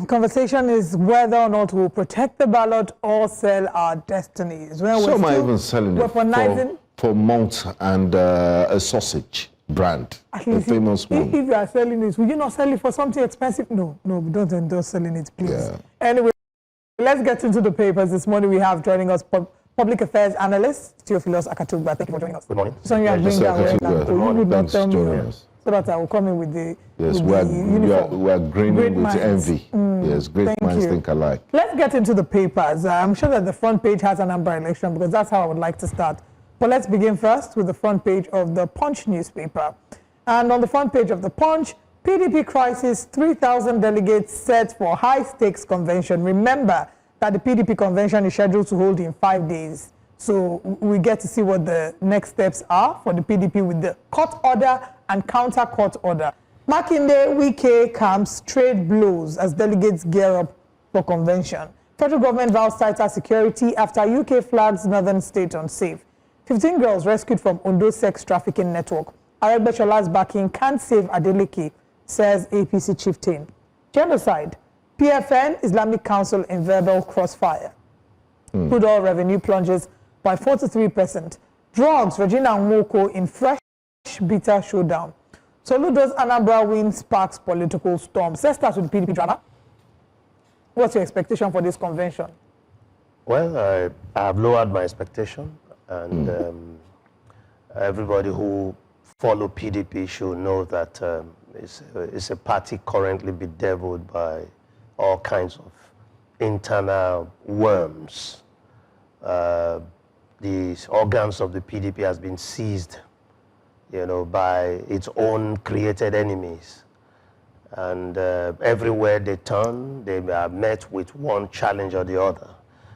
conversation is whether or not we'll protect the ballot or sell our destinies. Well, some are even selling it for malt and a sausage brand, a famous one. If you are selling it, will you not sell it for something expensive? No, we don't endorse selling it, please. Yeah. Anyway, let's get into the papers. This morning we have joining us public affairs analyst Theophilus Akatugba. Thank you for joining us. Good morning. So you are bringing that Good morning. Thanks for joining us. So that I will come in with the uniform. We are grinning with envy. Yes, great minds think alike. Let's get into the papers. I'm sure that the front page has an Anambra election because that's how I would like to start. But let's begin first with the front page of the Punch newspaper. And on the front page of the Punch, PDP crisis, 3,000 delegates set for high-stakes convention. Remember that the PDP convention is scheduled to hold in 5 days. So we get to see what the next steps are for the PDP with the court order and counter-court order. Makinde, Wike camps trade blows as delegates gear up for convention. Federal government vows tighter security after UK flags northern state unsafe. 15 girls rescued from Ondo sex trafficking network. Aregbeshola's backing can't save Adeleke, says APC chieftain. Genocide. PFN, Islamic Council in verbal crossfire. Crude oil revenue plunges by 43%. Drugs, Regina Nwoko in fresh bitter showdown. Soludo's Anambra win sparks political storm. Let's start with PDP drama. What's your expectation for this convention? Well, I have lowered my expectation, and everybody who follow PDP should know that it's a party currently bedeviled by all kinds of internal worms. The organs of the PDP has been seized, by its own created enemies. And everywhere they turn, they are met with one challenge or the other.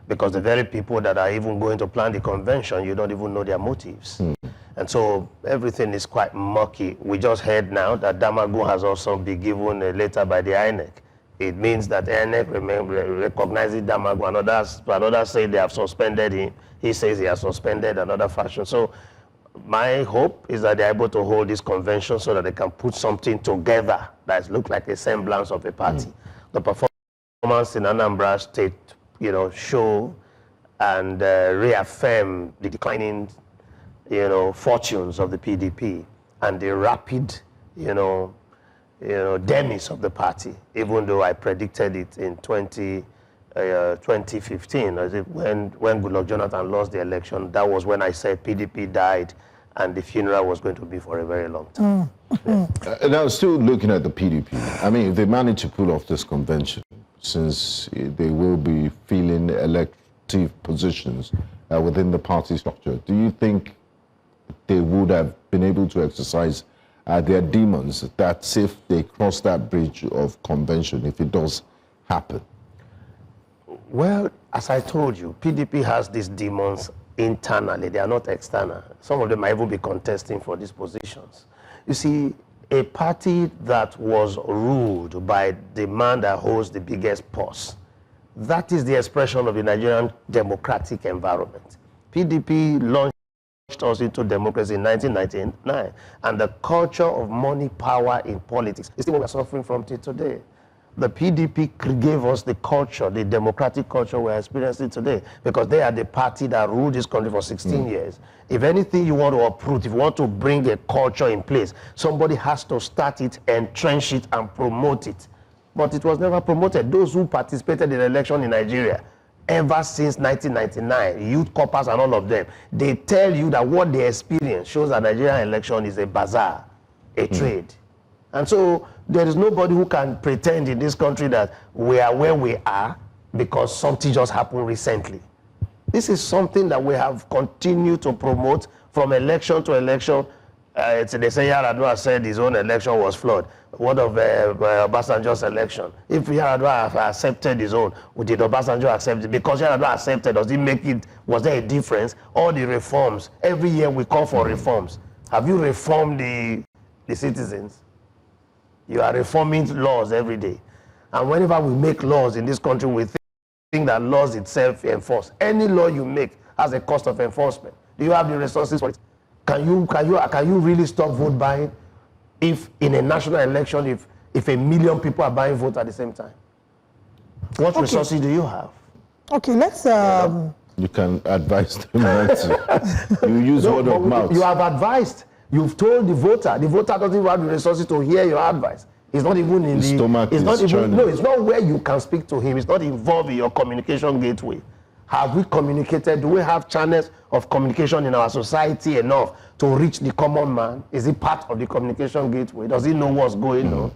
Because the very people that are even going to plan the convention, you don't even know their motives. And so everything is quite murky. We just heard now that Damagu has also been given a letter by the INEC. It means that INEC recognizes Damagu, and others say they have suspended him. He says he has suspended another faction. So my hope is that they're able to hold this convention so that they can put something together that looks like a semblance of a party. The performance in Anambra State, show and reaffirm the declining, fortunes of the PDP and the rapid, demise of the party, even though I predicted it in 2015, as if when Goodluck Jonathan lost the election, that was when I said PDP died and the funeral was going to be for a very long time. Now, still looking at the PDP, I mean, if they manage to pull off this convention, since they will be filling elective positions within the party structure, do you think they would have been able to exercise their demons that if they cross that bridge of convention, if it does happen? Well, as I told you, PDP has these demons internally. They are not external. Some of them might even be contesting for these positions. You see, a party that was ruled by the man that holds the biggest purse, that is the expression of the Nigerian democratic environment. PDP launched us into democracy in 1999, and the culture of money, power in politics is what we're suffering from till today. The PDP gave us the culture, the democratic culture we're experiencing today, because they are the party that ruled this country for 16 years. If anything you want to uproot, if you want to bring a culture in place, somebody has to start it, entrench it, and promote it. But it was never promoted. Those who participated in the election in Nigeria, ever since 1999, youth corpers and all of them, they tell you that what they experience shows that Nigerian election is a bazaar, a trade. And so there is nobody who can pretend in this country that we are where we are because something just happened recently. This is something that we have continued to promote from election to election. They say Yar'Adua said his own election was flawed. What of Obasanjo's election? If Yar'Adua accepted his own, did Obasanjo accept it? Because Yar'Adua accepted, does it make it, was there a difference? All the reforms, every year we call for reforms. Have you reformed the citizens? You are reforming laws every day. And whenever we make laws in this country, we think that laws itself enforce. Any law you make has a cost of enforcement. Do you have the resources for it? Can you really stop vote buying if in a national election, if 1 million people are buying votes at the same time? What resources do you have? Okay, let's... You can advise them not to. You use word of mouth. You have advised. You've told the voter. The voter doesn't even have the resources to hear your advice. It's not even in His stomach is churning. No, it's not where you can speak to him. It's not involved in your communication gateway. Have we communicated? Do we have channels of communication in our society enough to reach the common man? Is it part of the communication gateway? Does he know what's going on?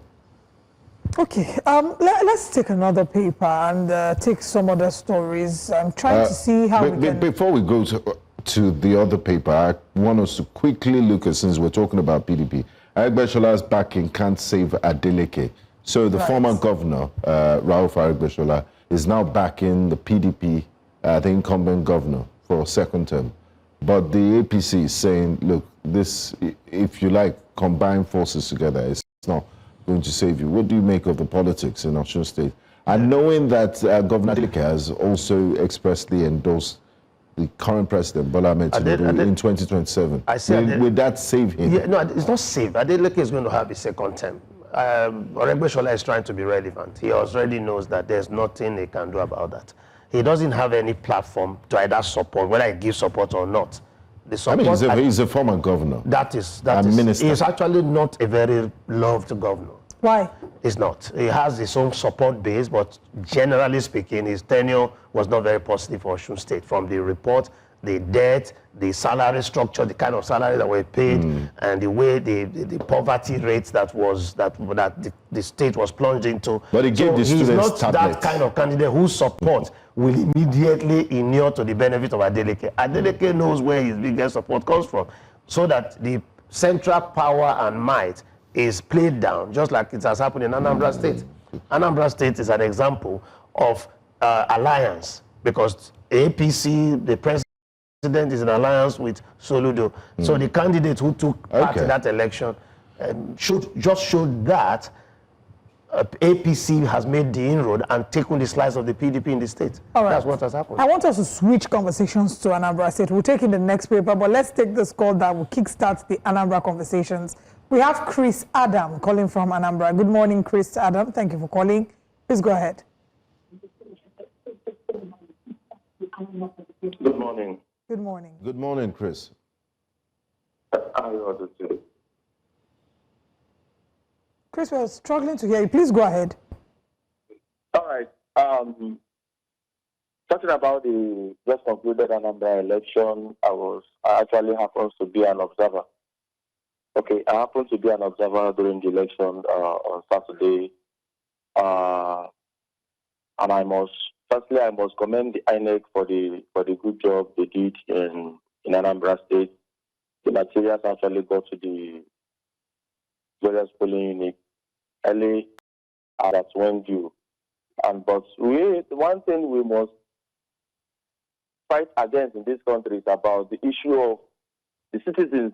Okay, let's take another paper and take some other stories. I'm trying to see how we can... Before we go to the other paper, I want us to quickly look at, since we're talking about PDP, Aregbesola backing can't save Adeleke. So the former governor, Rauf Aregbesola, is now backing the PDP, the incumbent governor, for a second term. But the APC is saying, look, this, if you like, combine forces together, it's not going to save you. What do you make of the politics in Osun State? And knowing that Governor Adeleke has also expressly endorsed the current president, Bola Ahmed Tinubu, in 2027. Will that save him? Yeah, no, it's not save. Adeleke is going to have a second term. Aregbesola is trying to be relevant. He already knows that there's nothing he can do about that. He doesn't have any platform to either support, whether he gives support or not. The support, I mean, he's a former governor. Minister. He's actually not a very loved governor. Why? He's not. He has his own support base, but generally speaking, his tenure was not very positive for Osun State. From the report, the debt, the salary structure, the kind of salary that were paid, and the way the poverty rates that the state was plunged into. But he gave the students tablets. He's not that kind of candidate whose support will immediately inure to the benefit of Adeleke. Adeleke knows where his biggest support comes from, so that the central power and might is played down, just like it has happened in Anambra State. Anambra State is an example of alliance, because APC, the president, is in alliance with Soludo. So the candidate who took part in that election just showed that APC has made the inroad and taken the slice of the PDP in the state. All right. That's what has happened. I want us to switch conversations to Anambra State. We'll take in the next paper, but let's take this call that will kickstart the Anambra conversations. We have Chris Adam calling from Anambra. Good morning, Chris Adam. Thank you for calling. Please go ahead. Good morning. Good morning. Good morning, Chris. How are you doing? Chris, we're struggling to hear you. Please go ahead. All right. Talking about the just concluded Anambra election, I actually happens to be an observer. Okay, I happened to be an observer during the election on Saturday, and I must commend the INEC for the good job they did in Anambra State. The materials actually got to the various polling units early, and that's when due. But one thing we must fight against in this country is about the issue of the citizens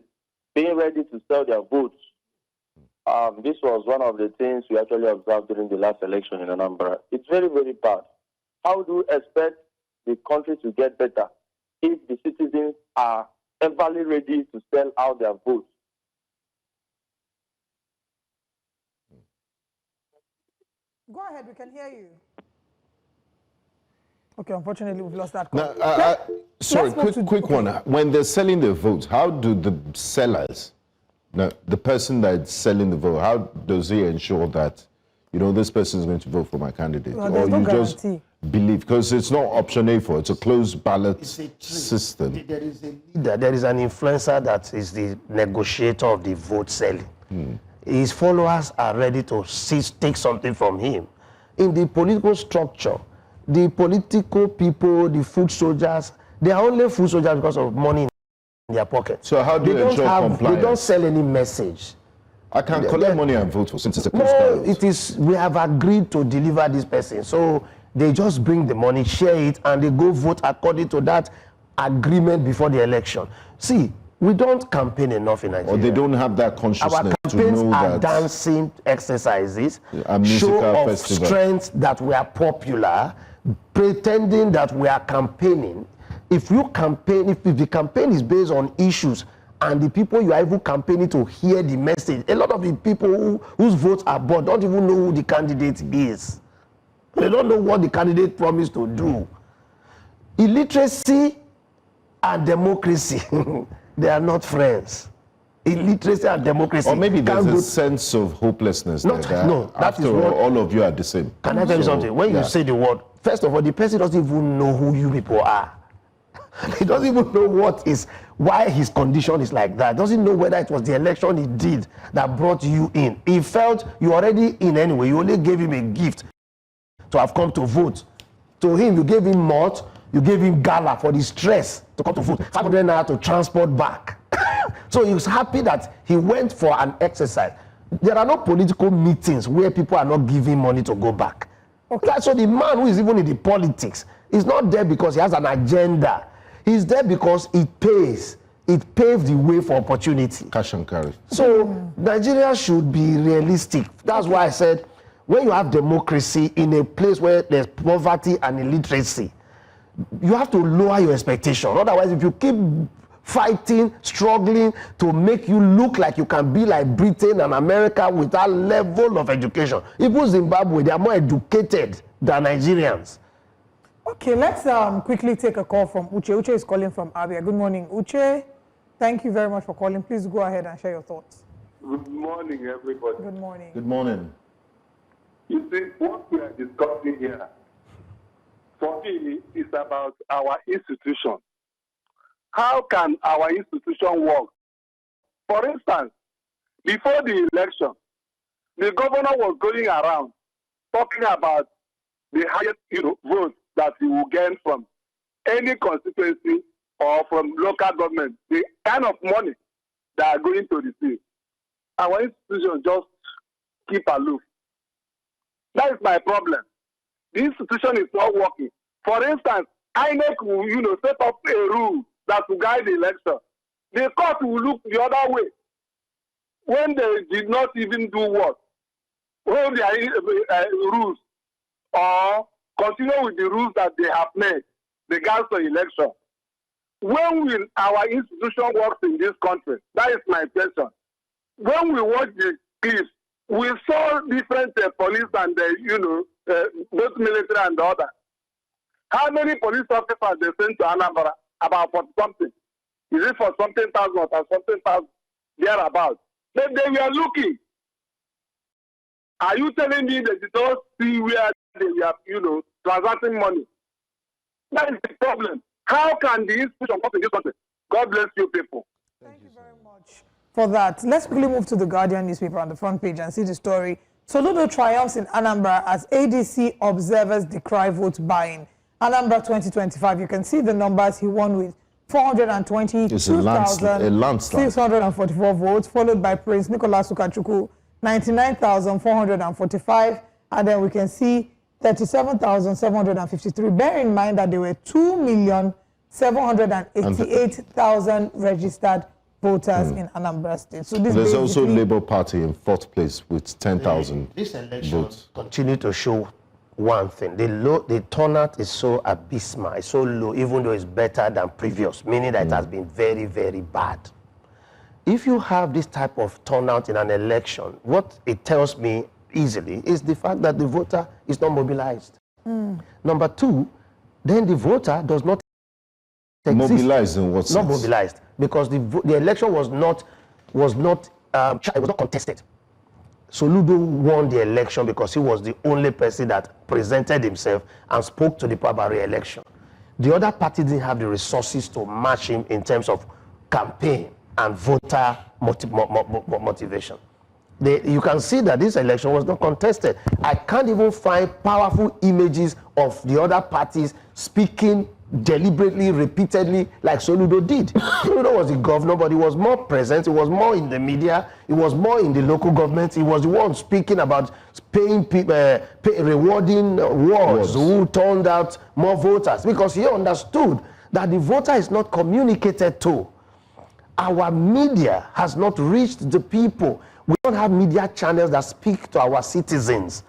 being ready to sell their votes. This was one of the things we actually observed during the last election in Anambra. It's very, very bad. How do we expect the country to get better if the citizens are everly ready to sell out their votes? Go ahead, we can hear you. Okay, unfortunately, we've lost that call. Sorry, quick one. When they're selling their votes, how do the sellers, the person that's selling the vote, how does he ensure that, this person is going to vote for my candidate? Well, or you just believe, because it's not option A4, it's a closed ballot system. There is a leader, there is an influencer that is the negotiator of the vote selling. His followers are ready to take something from him. In the political structure, the political people, the foot soldiers, they are only foot soldiers because of money in their pocket. So how do you ensure compliance? They don't sell any message. I can collect money and vote for, since it's a closed ballot. We have agreed to deliver this person. So they just bring the money, share it, and they go vote according to that agreement before the election. See, we don't campaign enough in Nigeria. Or they don't have that consciousness to know that. Our campaigns are dancing exercises, show of strength that we are popular, pretending that we are campaigning. If you campaign, if the campaign is based on issues and the people you are even campaigning to hear the message, a lot of the people whose votes are bought don't even know who the candidate is. They don't know what the candidate promised to do. Illiteracy and democracy, they are not friends. Illiteracy and democracy. Or maybe there's a sense of hopelessness no, that is what, all of you are the same. Can I tell you something? When you say the word, first of all, the person doesn't even know who you people are. He doesn't even know why his condition is like that. Doesn't know whether it was the election he did that brought you in. He felt you already in anyway. You only gave him a gift to have come to vote. To him, you gave him malt, you gave him gala for the stress to come to vote. 500 naira to transport back. So he was happy that he went for an exercise. There are no political meetings where people are not giving money to go back. Okay. So the man who is even in the politics is not there because he has an agenda. He's there because it pays. It paved the way for opportunity. Cash and carry. So Nigeria should be realistic. That's why I said, when you have democracy in a place where there's poverty and illiteracy, you have to lower your expectation. Otherwise, if you keep fighting, struggling to make you look like you can be like Britain and America with that level of education. Even Zimbabwe, they are more educated than Nigerians. Okay, let's quickly take a call from Uche. Uche is calling from Abia. Good morning, Uche. Thank you very much for calling. Please go ahead and share your thoughts. Good morning, everybody. Good morning. Good morning. You see, what we are discussing here, for me, is about our institution. How can our institution work? For instance, before the election, the governor was going around talking about the highest votes that he will gain from any constituency or from local government, the kind of money they are going to receive. Our institution just keep aloof. That is my problem. The institution is not working. For instance, INEC will set up a rule that will guide the election. The court will look the other way when they did not even do what? Hold their rules or continue with the rules that they have made regards to election. When will our institution work in this country? That is my question. When we watch the clips, we saw different police and both military and the other. How many police officers they sent to Anambra? About 40 something. Is it for something thousand or something thousand thereabouts? But they were looking. Are you telling me that they don't see where they were, transacting money? That is the problem. How can the institution work in this country? God bless you people. Thank you very much for that. Let's quickly move to the Guardian newspaper on the front page and see the story. Soludo triumphs in Anambra as ADC observers decry vote buying. Anambra 2025, you can see the numbers he won with 422,644 votes, followed by Prince Nicholas Ukachukwu, 99,445, and then we can see 37,753. Bear in mind that there were 2,788,000 registered voters in Anambra State. So this there's also Labour Party in fourth place with 10,000 This election votes. Continue to show one thing. The turnout is so abysmal, it's so low, even though it's better than previous, meaning that it has been very, very bad. If you have this type of turnout in an election, what it tells me easily is the fact that the voter is not mobilized. Number two, then the voter does not exist. Mobilized in what sense? Not mobilized, because the election was not contested. Soludo won the election because he was the only person that presented himself and spoke to the people about re-election. The other party didn't have the resources to match him in terms of campaign and voter motivation. You can see that this election was not contested. I can't even find powerful images of the other parties speaking deliberately, repeatedly, like Soludo did. Soludo was the governor, but he was more present, he was more in the media, he was more in the local government, he was the one speaking about paying people, rewarding wards who turned out more voters, because he understood that the voter is not communicated to. Our media has not reached the people. We don't have media channels that speak to our citizens.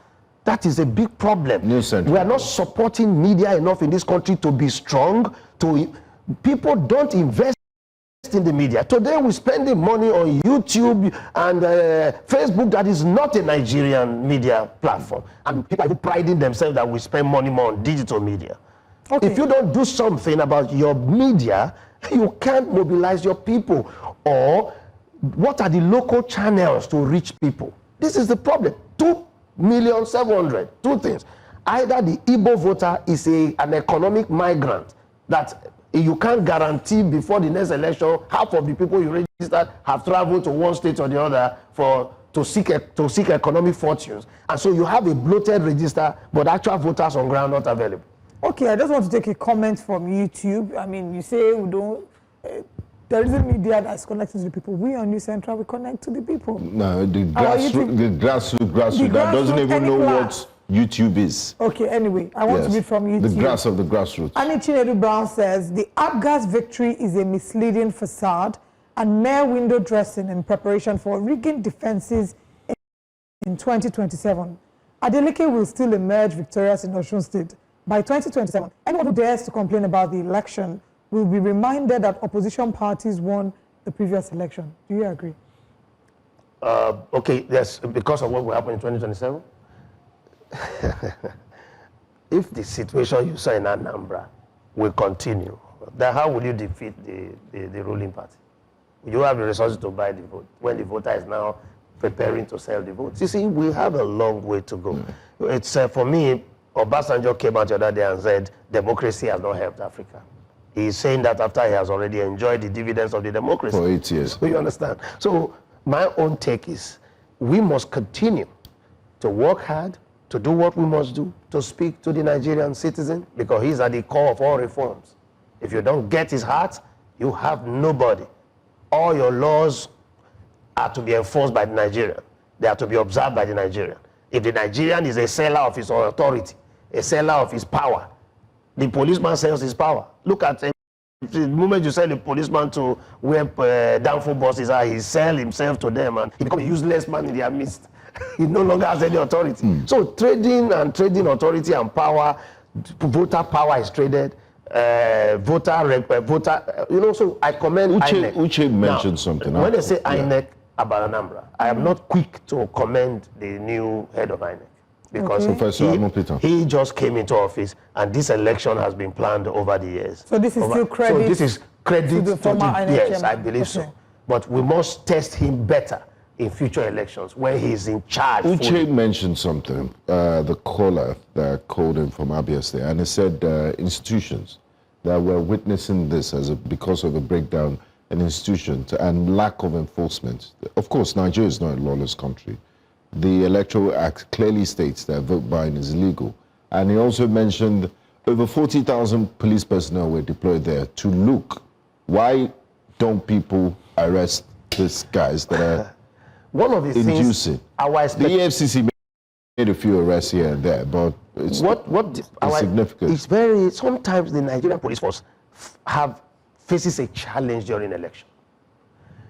That is a big problem. We are not supporting media enough in this country to be strong. People don't invest in the media. Today we're spending money on YouTube and Facebook that is not a Nigerian media platform. And people are priding themselves that we spend money more on digital media. Okay. If you don't do something about your media, you can't mobilize your people. Or what are the local channels to reach people? This is the problem. 2,700,000, two things. Either the Igbo voter is an economic migrant that you can't guarantee before the next election half of the people you registered have traveled to one state or the other to seek economic fortunes. And so you have a bloated register, but actual voters on ground not available. Okay, I just want to take a comment from YouTube. I mean, you say we don't, there isn't media that's connected to the people. We on New Central, we connect to the people. No, the grassroots that doesn't even know what YouTube is. Okay, anyway, I want to read from YouTube. The grass of the grassroots. Annie Chinedu Brown says, the Abgas victory is a misleading facade and mere window dressing in preparation for rigging defenses in 2027. Adeleke will still emerge victorious in Osun State. By 2027, anyone who dares to complain about the election will be reminded that opposition parties won the previous election. Do you agree? Okay, yes, because of what will happen in 2027? If the situation you saw in Anambra will continue, then how will you defeat the ruling party? You have the resources to buy the vote when the voter is now preparing to sell the votes. You see, we have a long way to go. It's for me, Obasanjo came out the other day and said, democracy has not helped Africa. He's saying that after he has already enjoyed the dividends of the democracy. For 8 years. You understand? So my own take is, we must continue to work hard, to do what we must do, to speak to the Nigerian citizen, because he's at the core of all reforms. If you don't get his heart, you have nobody. All your laws are to be enforced by the Nigerian. They are to be observed by the Nigerian. If the Nigerian is a seller of his authority, a seller of his power, the policeman sells his power. Look at the moment you sell a policeman to where downfall bosses are, he sells himself to them and he becomes a useless man in their midst. He no longer has any authority. So trading authority and power, voter power is traded. Voter, you know, so I commend INEC. Uche mentioned something. When they say INEC about Anambra, I am not quick to commend the new head of INEC. Because he just came into office and this election has been planned over the years. So this is still credit. So this is credit to the former INEC yes, chairman. I believe so. But we must test him better in future elections when he's in charge. Uche mentioned something, the caller that called him from Abia State, and he said institutions that were witnessing this because of a breakdown in institutions and lack of enforcement. Of course, Nigeria is not a lawless country. The Electoral Act clearly states that vote buying is illegal. And he also mentioned over 40,000 police personnel were deployed there to look. Why don't people arrest these guys that are one of the inducing? Things the EFCC made a few arrests here and there, but it's significant. It's sometimes the Nigerian police force faces a challenge during election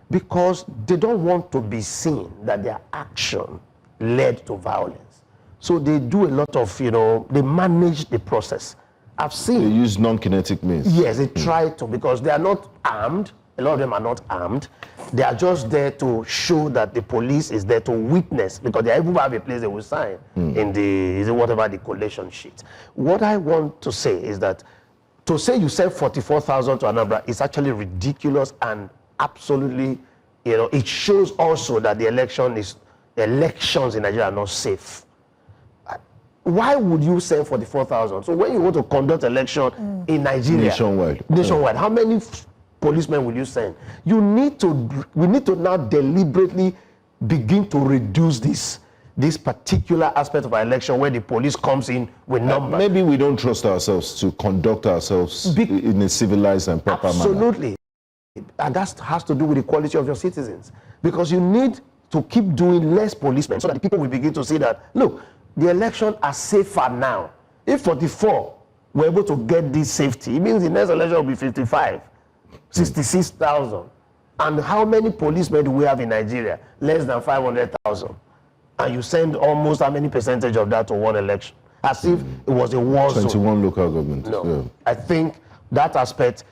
because they don't want to be seen that their action led to violence. So they do a lot of, they manage the process. I've seen. They use non-kinetic means. Yes, they try to, because they are not armed. A lot of them are not armed. They are just there to show that the police is there to witness, because they even have a place they will sign in whatever the collation sheet. What I want to say is that to say you send 44,000 to Anambra is actually ridiculous and absolutely, it shows also that the elections in Nigeria are not safe. Why would you send 44,000? So when you want to conduct election in Nigeria, nationwide, how many policemen will you send? We need to now deliberately begin to reduce this particular aspect of our election where the police comes in with numbers. Maybe we don't trust ourselves to conduct ourselves in a civilized and proper manner. Absolutely. And that has to do with the quality of your citizens. Because you need to keep doing less policemen so that the people will begin to see that, look, the elections are safer now. If 44 were able to get this safety, it means the next election will be 55, 66,000. And how many policemen do we have in Nigeria? Less than 500,000. And you send almost how many percentage of that to one election? As if it was a war zone. 21 local governments. No. Yeah. I think that aspect,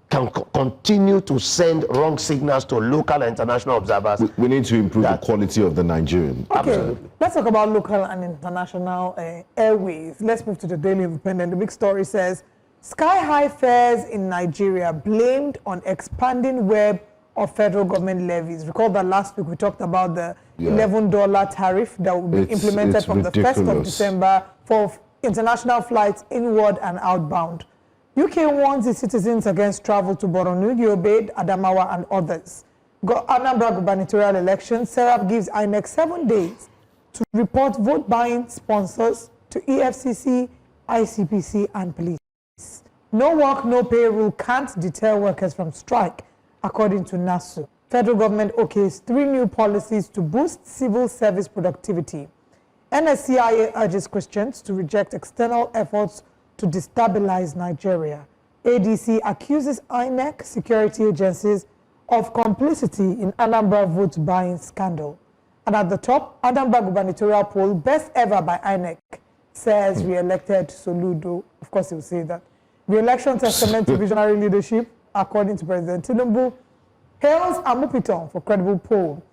can continue to send wrong signals to local and international observers. We need to improve the quality of the Nigerian. Okay, Absolutely. let's talk about local and international airways. Let's move to the Daily Independent. The big story says, sky-high fares in Nigeria blamed on expanding web of federal government levies. Recall that last week we talked about the $11 tariff that will be implemented from the 1st of December for international flights inward and outbound. UK warns its citizens against travel to Borno, Yobe, Adamawa, and others. Anambra gubernatorial election, Serap gives INEC 7 days to report vote buying sponsors to EFCC, ICPC, and police. No work, no pay rule can't deter workers from strike, according to NASU. Federal government okays 3 new policies to boost civil service productivity. NSCIA urges Christians to reject external efforts to destabilize Nigeria. ADC accuses INEC security agencies of complicity in Anambra vote buying scandal. And at the top, Anambra gubernatorial poll, best ever by INEC, says re-elected Soludo. Of course, he will say that. Re-election testament to visionary leadership, according to President Tinubu, hails Amupiton for credible poll.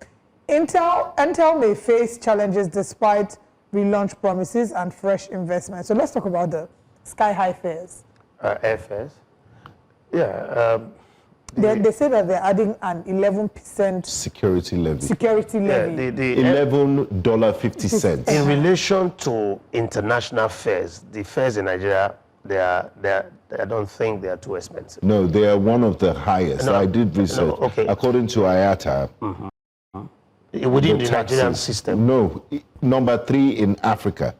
Intel may face challenges despite relaunch promises and fresh investment. So let's talk about the sky-high fares. Airfares? Yeah. They say that they're adding an 11% security levy. Security levy. Yeah, the $11.50. in relation to international fares, the fares in Nigeria, I don't think they are too expensive. No, they are one of the highest. No, I did research. no, okay. According to IATA, within the Nigerian system. No, number 3 in Africa.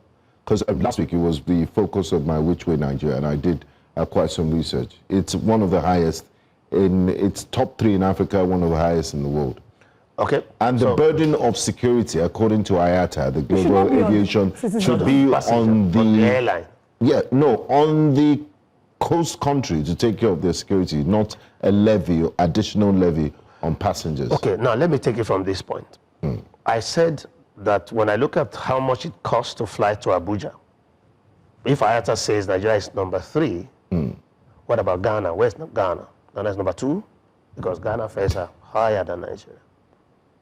Because last week it was the focus of my Which Way Nigeria, and I did quite some research. It's one of the highest. It's top 3 in Africa, one of the highest in the world. Okay. And the burden of security, according to IATA, the global aviation, should be on the airline. Yeah, no, on the coast country to take care of their security, not a levy or additional levy on passengers. Okay, now let me take it from this point. I said that when I look at how much it costs to fly to Abuja, if IATA says Nigeria is number 3, what about Ghana? Where's Ghana? Ghana is number 2 because Ghana fares are higher than Nigeria.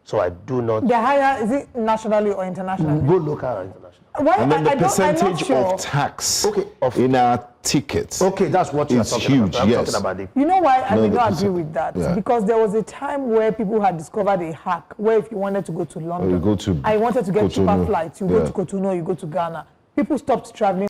So I do not. They're higher, is it nationally or internationally? Go local or international. Why, And then the I'm not percentage sure. of tax Okay, in our tickets. Okay, that's what you're It's talking huge, about. I'm yes. talking about the You know why I No, may the not agree percent- with that? yeah. Because there was a time where people had discovered a hack where if you wanted to go to London, you go to I wanted to get cheaper Cotonou. flights, you go Yeah. to Cotonou, you go to Ghana. People stopped traveling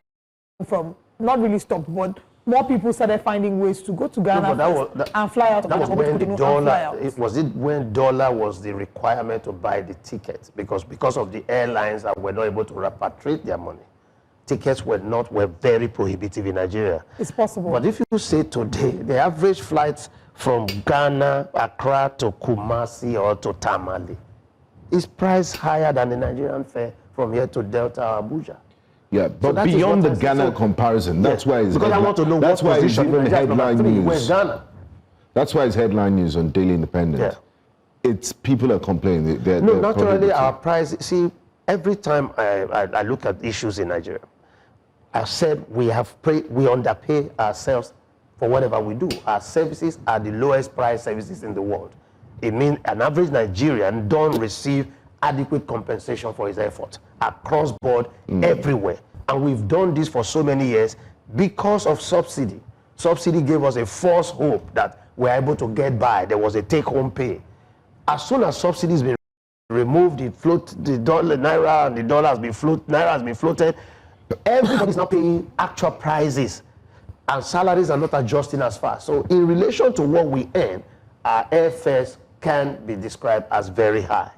from, not really stopped, but more people started finding ways to go to Ghana but that first was- and fly out. That was and go to when the Cotonou and fly dollar, out. was it when dollar was the requirement to buy the tickets? Because of the airlines that were not able to repatriate their money. Tickets were very prohibitive in Nigeria. It's possible. But if you say today, the average flights from Ghana, Accra to Kumasi or to Tamale is priced higher than the Nigerian fare from here to Delta or Abuja. Yeah, but that is beyond what the I said. Ghana So- comparison, that's Yes, why it's because I want to know that's what why it's position even Nigeria is number headline 3. Where's news. Ghana? That's why it's headline news on Daily Independent. Yeah. It's people are complaining. They're Naturally, prohibitive. our price. See, every time I look at issues in Nigeria, I said we underpay ourselves for whatever we do. Our services are the lowest price services in the world. It means an average Nigerian don't receive adequate compensation for his effort across board, everywhere. And we've done this for so many years because of subsidy. Subsidy gave us a false hope that we're able to get by. There was a take-home pay. As soon as subsidies been removed, the dollar, naira, and the dollar has been naira has been floated. Everybody's not paying actual prices, and salaries are not adjusting as fast. So, in relation to what we earn, our airfares can be described as very high.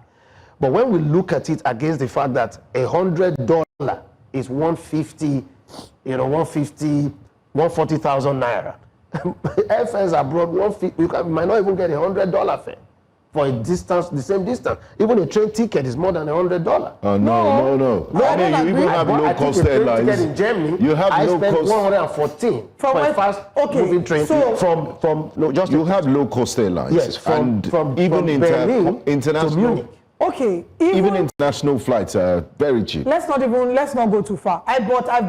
But when we look at it against the fact that $100 is 140,000 naira, airfares abroad, you might not even get $100 fare for a distance, the same distance. Even a train ticket is more than $100. No. I I mean, don't you agree. even have I low-cost took a train ticket airlines. in Germany. You have I spent low-cost. 114 From for when- a fast okay, moving train so- from no, just You have low-cost airlines. yes, from even Berlin to international, Munich. Okay, even international flights are very cheap. let's not go too far. I've bought a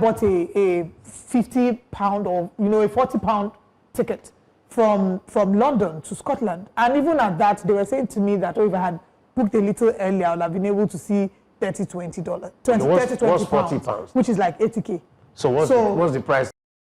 £50 or a £40 ticket from London to Scotland. And even at that, they were saying to me that, oh, if I had booked a little earlier, I would have been able to see $20, What's 40 pounds? Which is like 80K. So what's the price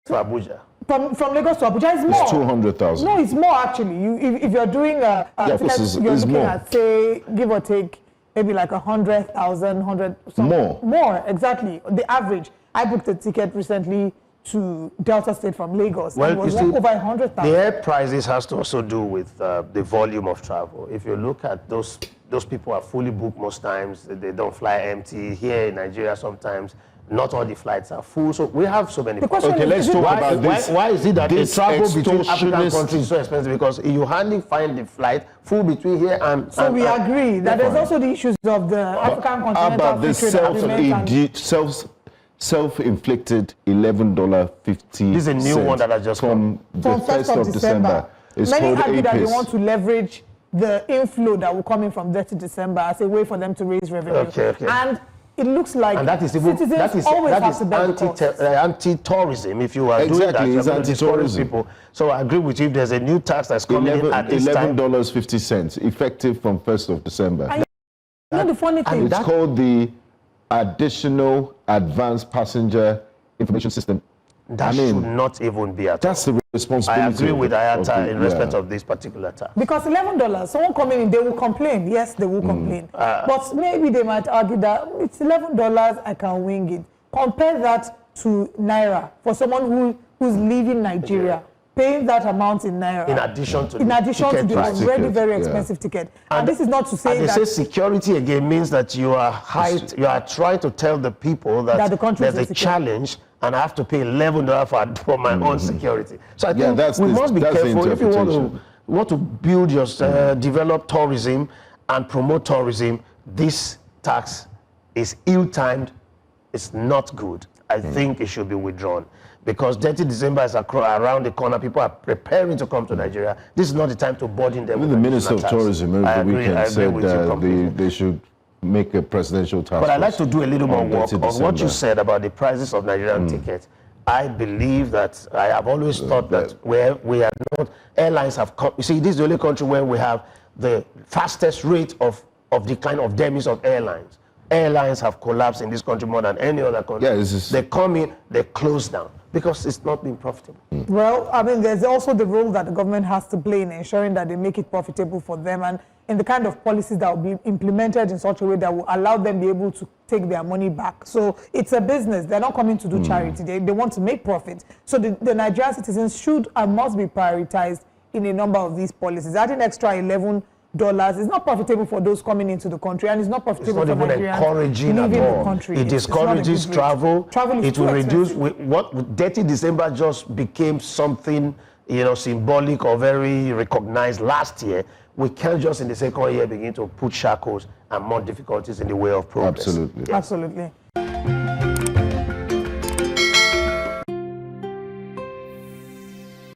to Abuja? From Lagos to Abuja is more. It's 200,000. No, it's more actually. If you're doing yeah, you're looking more. at, say, give or take, maybe like 100,000, 100 something. More, exactly. The average. I booked a ticket recently to Delta State from Lagos. Well, and it was you see, over 100,000. The air prices has to also do with the volume of travel. If you look at those people are fully booked most times. They don't fly empty. Here in Nigeria, sometimes not all the flights are full. So we have so many. Okay, let's talk about this. Why is it that the this travel between African extortionist- countries is so expensive? Because you hardly find the flight full between here and. So we agree that there's also the issues of the African How continental about this free trade agreement and self-inflicted $11.50? This is a new one that has just from the 1st of December. It's Many called argue that they APIS. want to leverage the inflow that will come in from 30 December as a way for them to raise revenue. Okay. And it looks like And that is even citizens always have to bear the cost. anti-tourism. If you are doing that, Exactly, you're it's going to discourage anti-tourism. people. So I agree with you. If there's a new tax that's coming in at this time, $11.50, effective from 1st of December. And you know the funny thing, It's called the Additional Advanced Passenger Information System. that should not even be at all. That's the responsibility. I agree with Ayata in respect yeah. of this particular tax. because $11, someone coming in, they will complain. Yes, they will complain. But maybe they might argue that it's $11, I can wing it. Compare that to Naira for someone who's leaving Nigeria, paying that amount in Naira. In addition to the ticket price. already Ticket, very yeah. expensive ticket. And this is not to say And they that say security again means that you are trying to tell the people that the country is there's a insecure. challenge and I have to pay $11 for my own security. So I Yeah, think that's we the- must be that's the careful if you interpretation. want to build your develop tourism and promote tourism. This tax is ill-timed. It's not good. I think it should be withdrawn. Because 30 December is around the corner. People are preparing to come to Nigeria. This is not the time to burden them. Even the Minister of Tourism over the weekend said with you completely. they should make a presidential task But I'd like force to do a little more on work 30 on what you December. said about the prices of Nigerian tickets. I believe that I have always thought that where we are not, airlines have come. You see, this is the only country where we have the fastest rate of decline of demise of airlines. Airlines have collapsed in this country more than any other country. Yeah, this is- They come in, they close down because it's not been profitable. Well, I mean, there's also the role that the government has to play in ensuring that they make it profitable for them and in the kind of policies that will be implemented in such a way that will allow them be able to take their money back. So it's a business. They're not coming to do charity. They want to make profit. So the Nigerian citizens should and must be prioritized in a number of these policies. Adding extra $11 is not profitable for those coming into the country, and it's not profitable It's not for even Nigerians encouraging leaving at the all. country. It It's not a good discourages rate. travel. Travel is It too will reduce. expensive. Dirty December just became something, symbolic or very recognized last year. We can't just in the second year begin to put shackles and more difficulties in the way of progress. Absolutely. Absolutely.